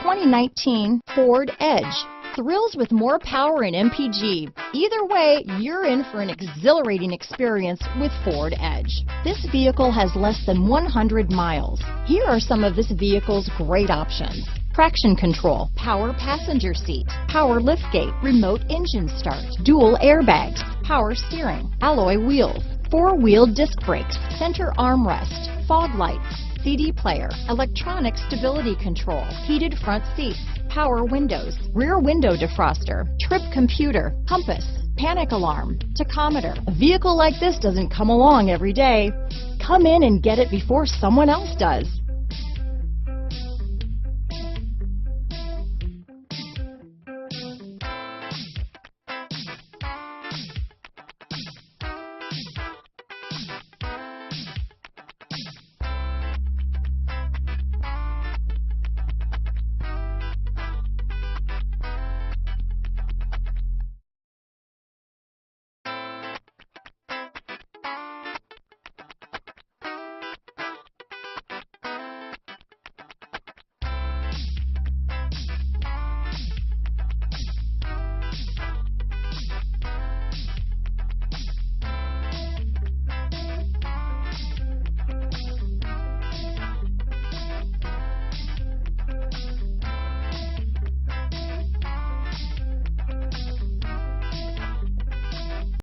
2019 Ford Edge. Thrills with more power and MPG. Either way, you're in for an exhilarating experience with Ford Edge. This vehicle has less than 100 miles. Here are some of this vehicle's great options: traction control, power passenger seat, power liftgate, remote engine start, dual airbags, power steering, alloy wheels, four-wheel disc brakes, center armrest, fog lights, CD player, electronic stability control, heated front seats, power windows, rear window defroster, trip computer, compass, panic alarm, tachometer. A vehicle like this doesn't come along every day. Come in and get it before someone else does.